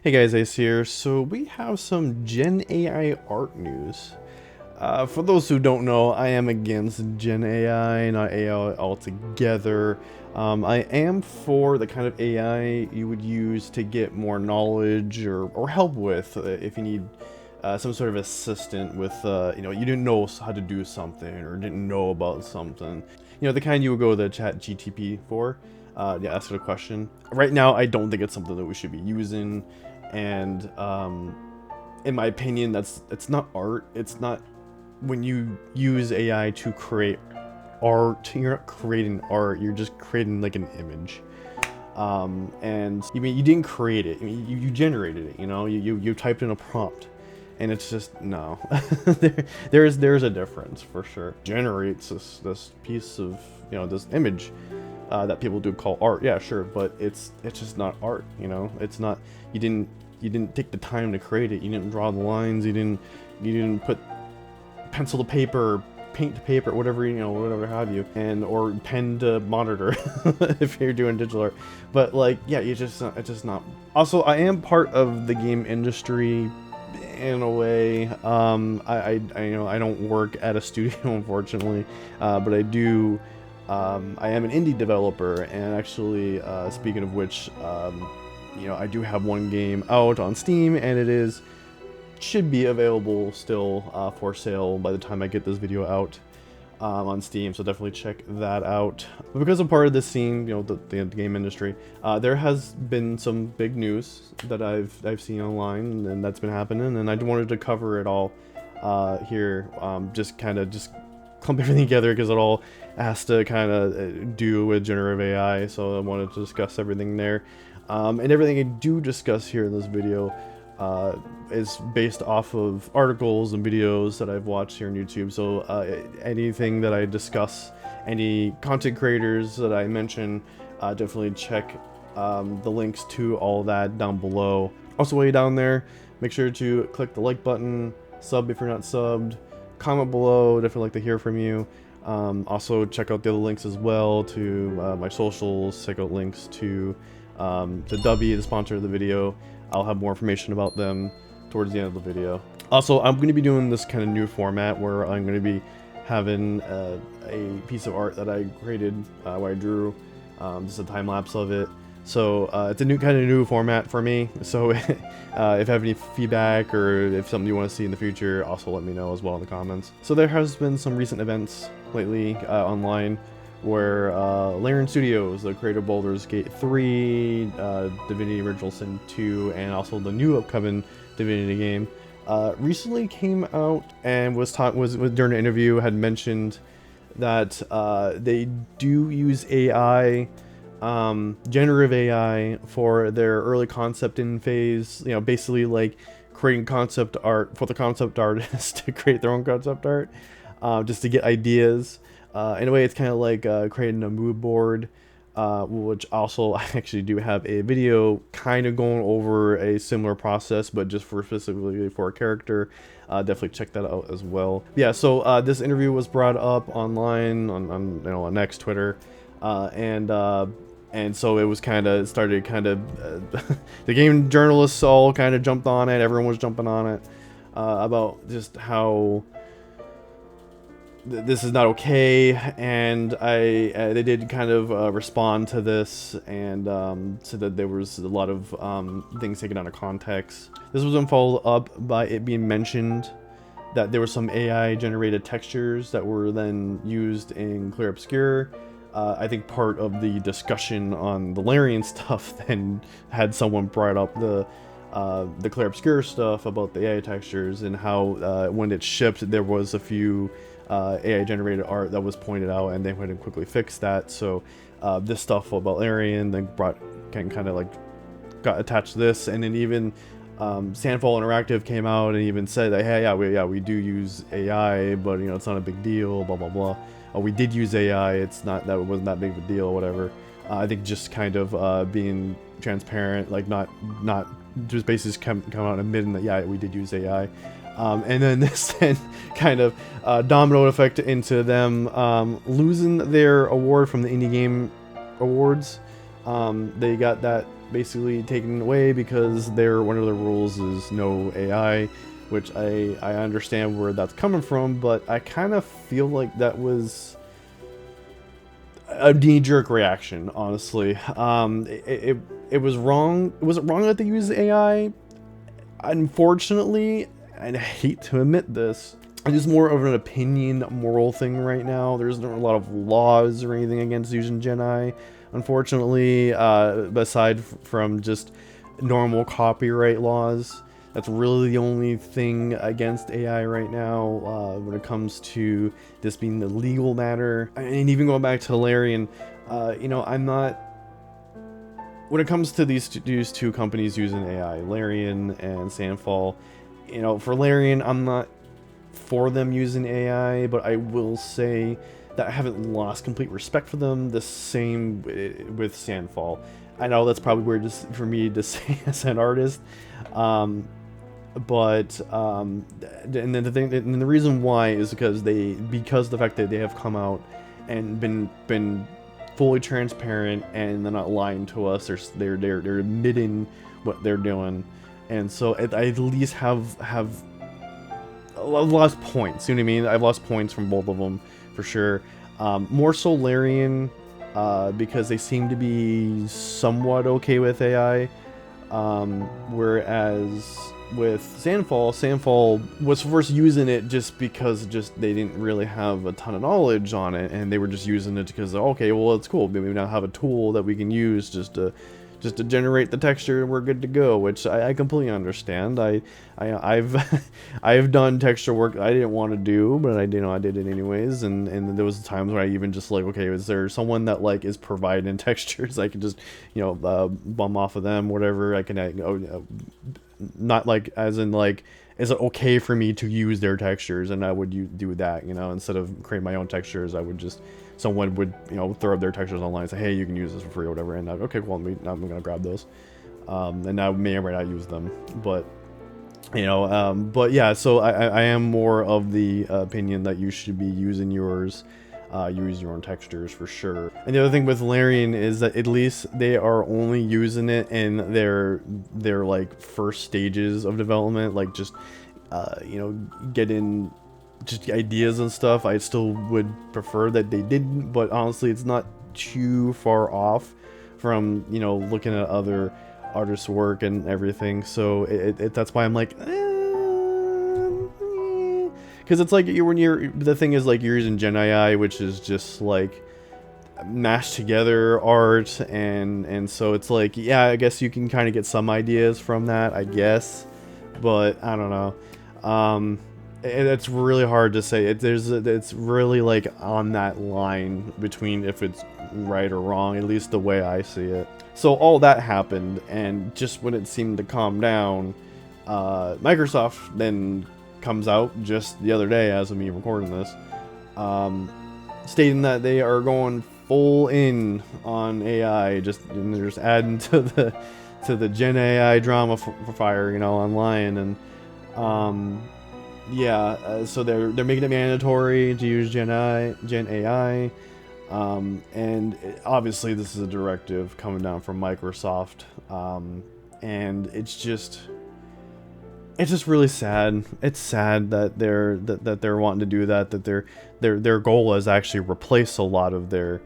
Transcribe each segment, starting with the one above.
Hey guys, Ace here. So we have some Gen AI art news. For those who don't know, I am against Gen AI, not AI altogether. I am for the kind of AI you would use to get more knowledge or help with if you need some sort of assistant with, you didn't know how to do something or didn't know about something. You know, the kind you would go to Chat GTP for. Yeah, ask it a question. Right now, I don't think it's something that we should be using, and in my opinion, it's not art. It's not when you use AI to create art. You're not creating art. You're just creating like an image. And you mean you didn't create it. I mean, you generated it. You typed in a prompt, and it's just no. there's a difference for sure. Generates this piece of this image that people do call art. Yeah, sure, but it's just not art. It's not. You didn't take the time to create it. You didn't draw the lines. You didn't put pencil to paper, paint to paper, whatever whatever have you, and or pen to monitor if you're doing digital art. But like, yeah, it's just not. Also, I am part of the game industry in a way. I don't work at a studio unfortunately, but I do. I am an indie developer, and actually, speaking of which, I do have one game out on Steam, and it should be available still for sale by the time I get this video out on Steam. So definitely check that out. But because I'm part of this scene, the game industry, there has been some big news that I've seen online, and that's been happening, and I wanted to cover it all here. Just clump everything together because it all has to kind of do with generative AI. So I wanted to discuss everything there. And everything I do discuss here in this video is based off of articles and videos that I've watched here on YouTube. So anything that I discuss, any content creators that I mention, definitely check the links to all that down below. Also, way down there, make sure to click the like button, sub if you're not subbed, comment below, definitely like to hear from you. Also, check out the other links as well to my socials, check out links to W, the sponsor of the video. I'll have more information about them towards the end of the video. Also, I'm going to be doing this kind of new format where I'm going to be having a piece of art that I created, where I drew just a time lapse of it. So it's a new format for me. So if you have any feedback or if something you want to see in the future, also let me know as well in the comments. So there has been some recent events lately online where Larian Studios, the creator of Baldur's Gate 3, Divinity Original Sin 2, and also the new upcoming Divinity game, recently came out and was during an interview had mentioned that they do use AI, generative AI, for their early concepting phase. Basically like creating concept art for the concept artists to create their own concept art, just to get ideas. In a way, it's kind of like creating a mood board, which also I actually do have a video kind of going over a similar process, but just specifically for a character. Definitely check that out as well. Yeah, so this interview was brought up online on X, Twitter, and so it was started the game journalists all kind of jumped on it. Everyone was jumping on it about just how this is not okay, and they did kind of respond to this, and said that there was a lot of things taken out of context. This was then followed up by it being mentioned that there were some AI generated textures that were then used in Clear Obscure. I think part of the discussion on the Larian stuff then had someone brought up the Clear Obscure stuff about the AI textures, and how when it shipped there was a few AI generated art that was pointed out, and they went and quickly fixed that. So this stuff about Larian then got attached to this, and then even Sandfall Interactive came out and even said that, hey, we do use AI, but it's not a big deal, blah blah blah. We did use AI, it wasn't that big of a deal or whatever. I think just kind of being transparent, like not just basically come out and admitting that, yeah, we did use AI. And then this then kind of domino effect into them losing their award from the Indie Game Awards. They got that basically taken away because one of their rules is no AI, which I understand where that's coming from, but I kind of feel like that was a knee-jerk reaction, honestly. It was wrong. Was it wrong that they used AI? Unfortunately, and I hate to admit this, it is more of an opinion, moral thing right now. There's not a lot of laws or anything against using Gen AI, unfortunately, aside from just normal copyright laws. That's really the only thing against AI right now when it comes to this being the legal matter. And even going back to Larian, you know, I'm not... When it comes to these two companies using AI, Larian and Sandfall, you know, for Larian, I'm not for them using AI, but I will say that I haven't lost complete respect for them. The same with Sandfall. I know that's probably weird for me to say as an artist, and then the reason why is because the fact that they have come out and been fully transparent and they're not lying to us. They're admitting what they're doing, and so I at least have I've lost points. You know what I mean? I've lost points from both of them for sure. More so Larian, because they seem to be somewhat okay with AI, whereas with Sandfall was first using it just because they didn't really have a ton of knowledge on it, and they were just using it because, okay, well, it's cool, maybe we now have a tool that we can use just to generate the texture and we're good to go, which I completely understand. I've done texture work I didn't want to do, but I did it anyways, and there was times where I even just like, okay, is there someone that like is providing textures I can just, you know, bum off of them, whatever. I can not like as in like, is it okay for me to use their textures, and I would do that, you know, instead of create my own textures. I would just, someone would, you know, throw up their textures online and say, hey, you can use this for free or whatever, and okay, well, I'm gonna grab those, and I may or may not use them, but you know, but yeah, so I am more of the opinion that you should be using yours. Use your own textures for sure. And the other thing with Larian is that at least they are only using it in their like first stages of development, like just you know, getting just ideas and stuff. I still would prefer that they didn't, but honestly, it's not too far off from, you know, looking at other artists' work and everything. So that's why I'm like, because it's like the thing is like you're using Gen AI, which is just like mashed together art, and so it's like, yeah, I guess you can kind of get some ideas from that, I guess, but I don't know. It's really hard to say. It's really like on that line between if it's right or wrong, at least the way I see it. So all that happened, and just when it seemed to calm down, Microsoft then comes out just the other day, as of me recording this, stating that they are going full in on AI, and they're just adding to the Gen AI drama for fire, you know, online, and yeah, so they're making it mandatory to use Gen AI, and obviously this is a directive coming down from Microsoft, and it's just really sad. It's sad that they're wanting to do that. That their goal is actually replace a lot of to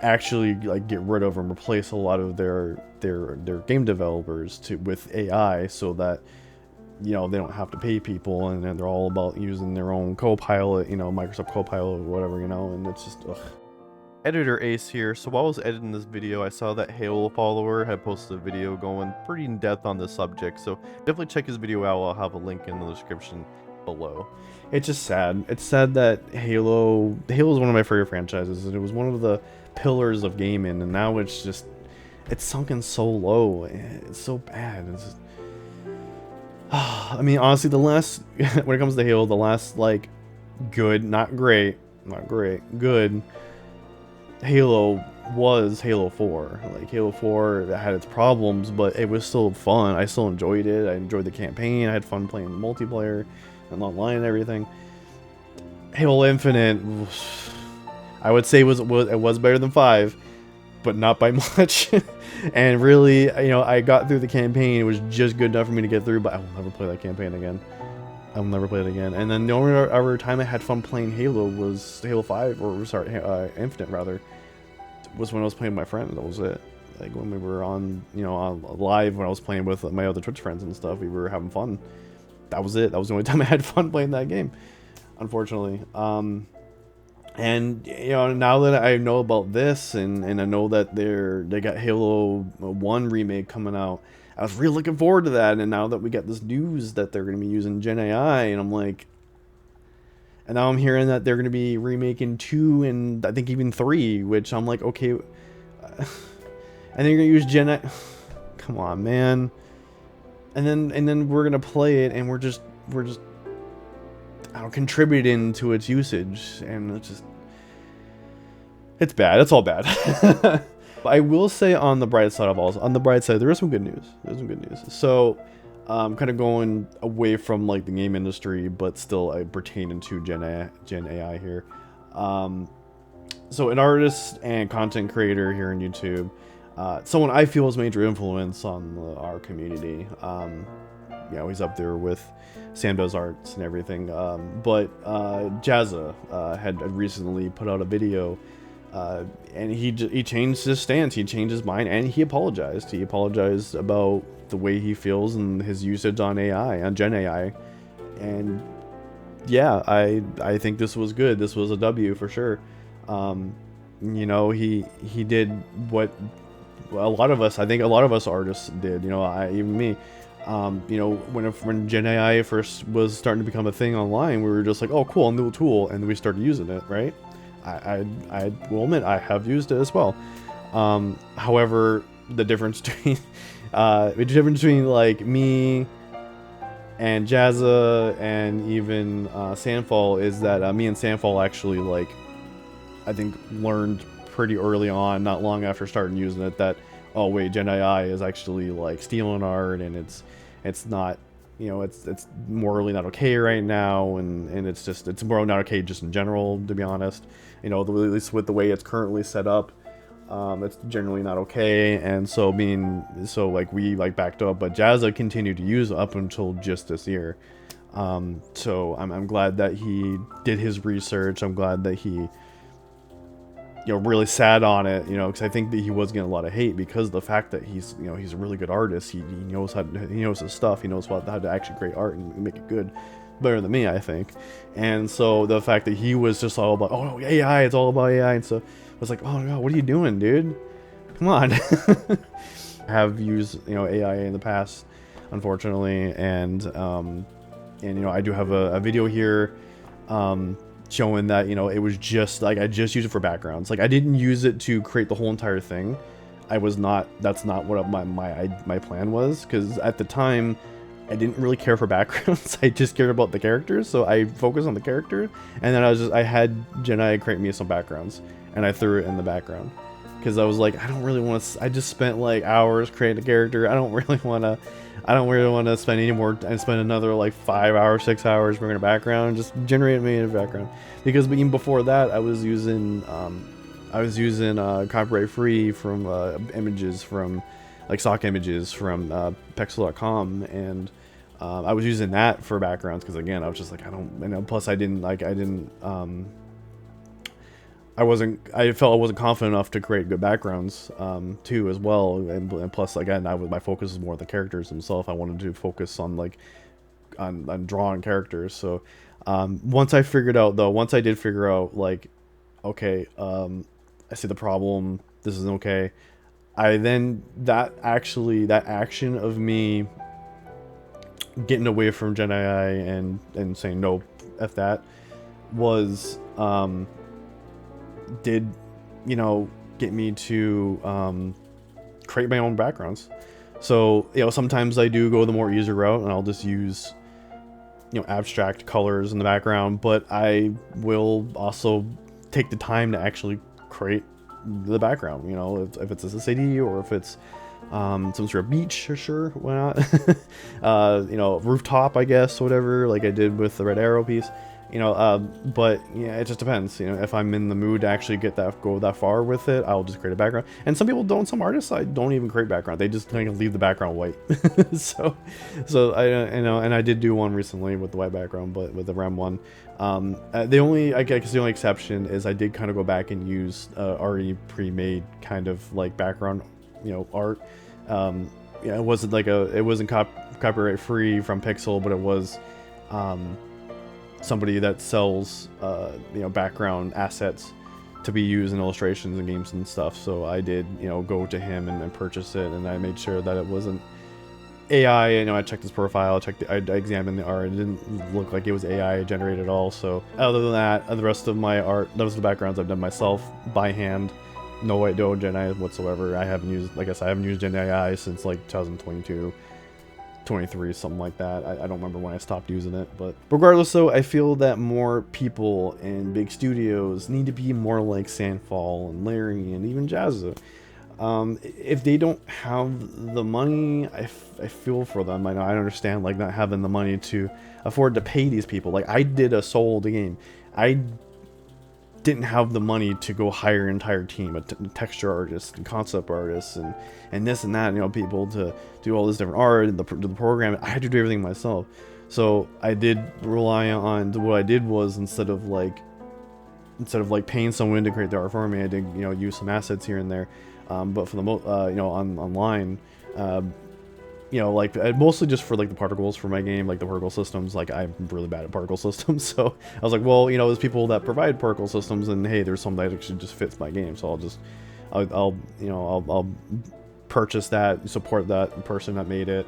actually like get rid of and replace a lot of their game developers with AI, so that, you know, they don't have to pay people, and they're all about using their own Copilot, you know, Microsoft Copilot or whatever, you know, and it's just, ugh. Editor Ace here. So while I was editing this video, I saw that Halo follower had posted a video going pretty in depth on this subject, so definitely check his video out. I'll have a link in the description below. It's just sad. It's sad that Halo is one of my favorite franchises, and it was one of the pillars of gaming, and now it's sunken so low. It's so bad. It's just, I mean, honestly, when it comes to Halo, the last like good, not great, good Halo was Halo 4. Like, Halo 4 had its problems, but it was still fun. I still enjoyed it. I enjoyed the campaign. I had fun playing multiplayer and online and everything. Halo Infinite, I would say it was better than 5, but not by much. And really, you know, I got through the campaign. It was just good enough for me to get through, but I will never play that campaign again. I will never play it again. And then the only other time I had fun playing Halo was Halo 5, or sorry, Infinite rather, was when I was playing with my friend. That was it. Like when we were on, you know, on live, when I was playing with my other Twitch friends and stuff, we were having fun. That was it. That was the only time I had fun playing that game, unfortunately. And you know, now that I know about this, and I know that they got Halo 1 remake coming out, I was really looking forward to that. And now that we got this news that they're going to be using Gen AI, and I'm like, and now I'm hearing that they're going to be remaking 2 and I think even 3, which I'm like, okay, and then you're going to use Gen AI. Come on, man. And then we're going to play it, and we're just I don't contributing to its usage, and it's bad. It's all bad. I will say, on the bright side, there is some good news. So, kind of going away from like the game industry, but still pertaining to Gen AI here. So an artist and content creator here on YouTube, someone I feel is major influence on our community. You know, he's up there with Sam Does Arts and everything. But Jazza had recently put out a video. And he changed his stance, he changed his mind, and he apologized. He apologized about the way he feels and his usage on AI, on Gen AI. And yeah, I think this was good. This was a W for sure. You know, he did what a lot of us, I think a lot of us artists did, you know, even me. You know, when Gen AI first was starting to become a thing online, we were just like, oh cool, a new tool, and we started using it, right? I will admit I have used it as well. However, the difference between like me and Jazza and even Sandfall is that me and Sandfall actually, like, I think learned pretty early on, not long after starting using it, that oh wait, Gen AI is actually like stealing art, and it's not, you know, it's morally not okay right now, and it's morally not okay just in general, to be honest. You know, at least with the way it's currently set up, it's generally not okay. And so like we like backed up, but Jazza continued to use it up until just this year. So I'm glad that he did his research. I'm glad that he, you know, really sat on it, you know, because I think that he was getting a lot of hate because of the fact that he's, you know, he's a really good artist. He knows his stuff. He knows how to actually create art and make it good, better than me, I think. And so the fact that he was just all about, oh AI, it's all about AI, and so I was like, oh god, what are you doing, dude? Come on. I have used, you know, AI in the past, unfortunately, and you know, I do have a video here showing that, you know, it was just like I just used it for backgrounds. Like I didn't use it to create the whole entire thing. That's not what my plan was, because at the time I didn't really care for backgrounds. I just cared about the characters, so I focused on the character, and then I had Gen AI create me some backgrounds, and I threw it in the background because I was like, I don't really want to. I just spent like hours creating a character. I don't really want to spend any more and spend another like 5 hours, 6 hours bringing a background. Just generate me a background, because even before that I was using copyright free from images from like stock images from pexel.com, and I was using that for backgrounds because, again, I was just like, I don't, you know, plus I felt I wasn't confident enough to create good backgrounds too as well, and plus, again, my focus was more on the characters themselves. I wanted to focus on like on drawing characters. So once I did figure out like, okay, I see the problem, this isn't okay, that action of me getting away from Gen AI and saying no, F that, was did, you know, get me to create my own backgrounds. So, you know, sometimes I do go the more easier route, and I'll just use, you know, abstract colors in the background, but I will also take the time to actually create the background, you know, if it's a city or if it's some sort of beach, sure, why not? You know, rooftop, I guess, whatever, like I did with the Red Arrow piece. But yeah, it just depends. If I'm in the mood to actually go that far with it, I'll just create a background. And some people don't. Some artists, I don't even create background. They just kind of leave the background white. so and I did do one recently with the white background, but with the REM one. I guess the only exception is I did kind of go back and use already pre-made kind of like background, art. Yeah, it wasn't copyright free from Pixel, but it was somebody that sells background assets to be used in illustrations and games and stuff. So I did go to him and purchase it, and I made sure that it wasn't AI. I checked his profile, I examined the art. It didn't look like it was AI generated at all. So other than that, the rest of my art, those are the backgrounds I've done myself by hand. No Gen AI whatsoever. I haven't used Gen AI since like 2022, 23, something like that. I don't remember when I stopped using it, but regardless, though, I feel that more people and big studios need to be more like Sandfall and Larry and even Jazza. If they don't have the money, I feel for them. I know, I understand like not having the money to afford to pay these people. Like I did a sold game. I didn't have the money to go hire an entire team of texture artists and concept artists and this and that, people to do all this different art and the program. I had to do everything myself. So I did rely on, what I did was instead of like paying someone to create the art for me, I did use some assets here and there. But for the online, mostly just for like the particles for my game, like the particle systems. Like I'm really bad at particle systems, so I was like, well, there's people that provide particle systems, and hey, there's some that actually just fits my game, so I'll purchase that, support that person that made it,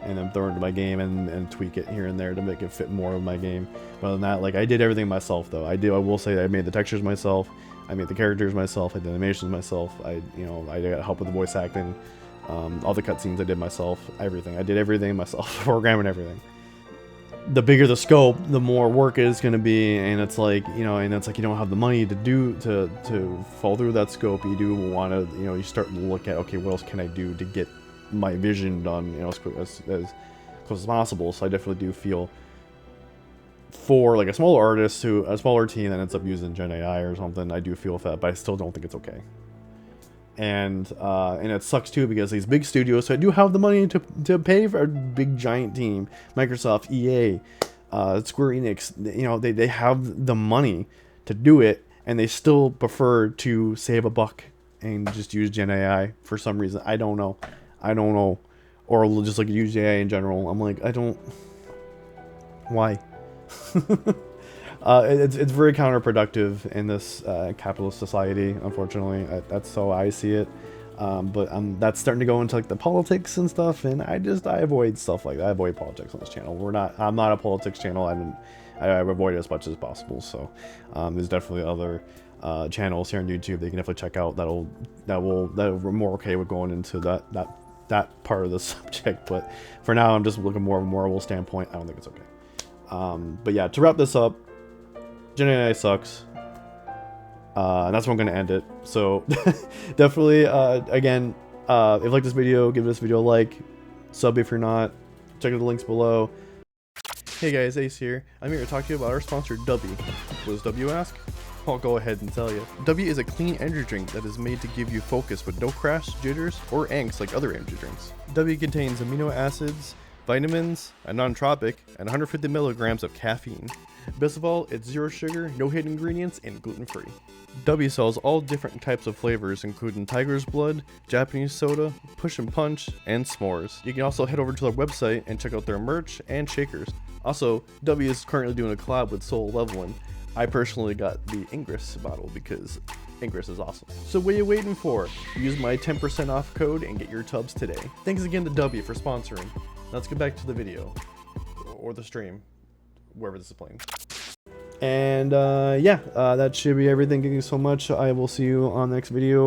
and then throw it into my game and tweak it here and there to make it fit more of my game. But other than that, like I did everything myself though. I will say I made the textures myself, I made the characters myself, I did animations myself. I got help with the voice acting. All the cutscenes I did myself, everything. I did everything myself, programming everything. The bigger the scope, the more work it is going to be, and it's like, you don't have the money to fall through that scope. You do want to, you start to look at, okay, what else can I do to get my vision done, as close as possible. So I definitely do feel for like a smaller team that ends up using Gen AI or something, I do feel that, but I still don't think it's okay. And it sucks too, because these big studios, so I do have the money to pay for a big giant team, Microsoft, EA, Square Enix, they have the money to do it, and they still prefer to save a buck and just use Gen AI for some reason. I don't know, or just like use AI in general. I'm like, why? It's very counterproductive in this capitalist society, unfortunately. That's how I see it. But that's starting to go into like the politics and stuff, and I avoid stuff like that. I avoid politics on this channel. I'm not a politics channel. I avoid it as much as possible. So there's definitely other channels here on YouTube that you can definitely check out that we're more okay with going into that part of the subject. But for now, I'm just looking more of a moral standpoint. I don't think it's okay. But yeah, to wrap this up, Gen AI sucks, and that's where I'm going to end it. So definitely, again, if you like this video, give this video a like, sub if you're not, check out the links below. Hey guys, Ace here. I'm here to talk to you about our sponsor, W. What does W ask? I'll go ahead and tell you. W is a clean energy drink that is made to give you focus with no crash, jitters, or angst like other energy drinks. W contains amino acids, vitamins, a non-tropic, and 150 milligrams of caffeine. Best of all, it's zero sugar, no hidden ingredients, and gluten-free. W sells all different types of flavors, including Tiger's Blood, Japanese Soda, Push and Punch, and S'mores. You can also head over to their website and check out their merch and shakers. Also, W is currently doing a collab with Soul Leveling. I personally got the Ingress bottle because Ingress is awesome. So what are you waiting for? Use my 10% off code and get your tubs today. Thanks again to W for sponsoring. Let's get back to the video, or the stream, wherever this is playing. And yeah, that should be everything. Thank you so much. I will see you on the next video.